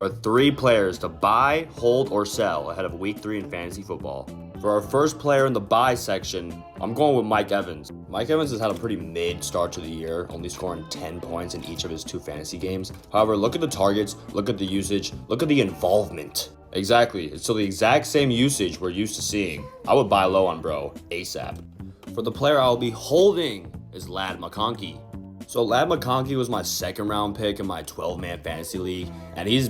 are three players to buy, hold, or sell ahead of week 3 in fantasy football. For our first player in the buy section, I'm going with Mike Evans. Mike Evans has had a pretty mid start to the year, only scoring 10 points in each of his 2 fantasy games. However, look at the targets, look at the usage, look at the involvement. Exactly, it's still the exact same usage we're used to seeing. I would buy low on bro, ASAP. For the player I'll be holding is Ladd McConkey. So Ladd McConkey was my second round pick in my 12-man fantasy league, and he's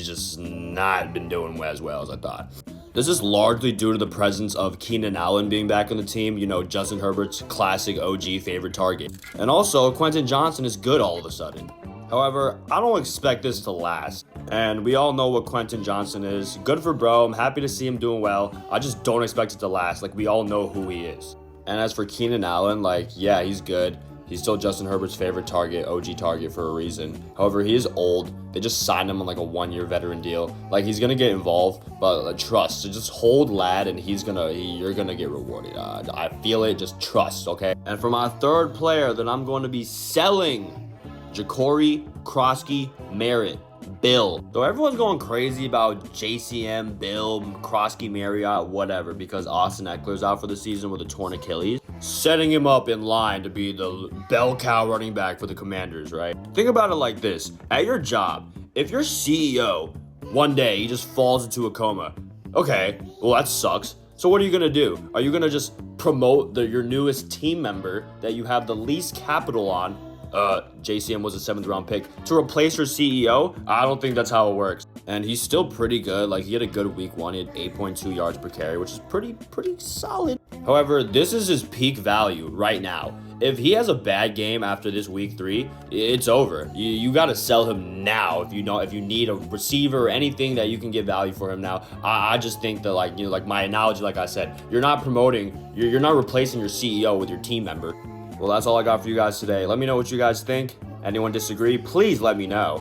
just not been doing as well as I thought. This is largely due to the presence of Keenan Allen being back on the team, Justin Herbert's classic OG favorite target. And also, Quentin Johnson is good all of a sudden. However, I don't expect this to last. And we all know what Quentin Johnson is. Good for bro, I'm happy to see him doing well. I just don't expect it to last. We all know who he is. And as for Keenan Allen, yeah, he's good. He's still Justin Herbert's favorite target, OG target for a reason. However, he is old. They just signed him on a 1-year veteran deal. He's gonna get involved, but trust. So just hold Ladd, and you're gonna get rewarded. I feel it. Just trust, okay? And for my third player that I'm going to be selling, Jacory Krosky Merritt. Bill. So everyone's going crazy about JCM, Bill, Krosky, Marriott, whatever, because Austin Eckler's out for the season with a torn Achilles, setting him up in line to be the bell cow running back for the Commanders, right? Think about it like this. At your job, if your CEO, one day, he just falls into a coma, okay, well, that sucks. So what are you going to do? Are you going to just promote your newest team member that you have the least capital on? JCM was a 7th round pick to replace her CEO. I don't think that's how it works. And he's still pretty good. He had a good week 1. He had 8.2 yards per carry, which is pretty solid. However, this is his peak value right now. If he has a bad game after this week 3, it's over. You got to sell him now if you need a receiver or anything that you can get value for him now. I just think that my analogy, like I said, you're not promoting, you're not replacing your CEO with your team member. Well, that's all I got for you guys today. Let me know what you guys think. Anyone disagree, please let me know.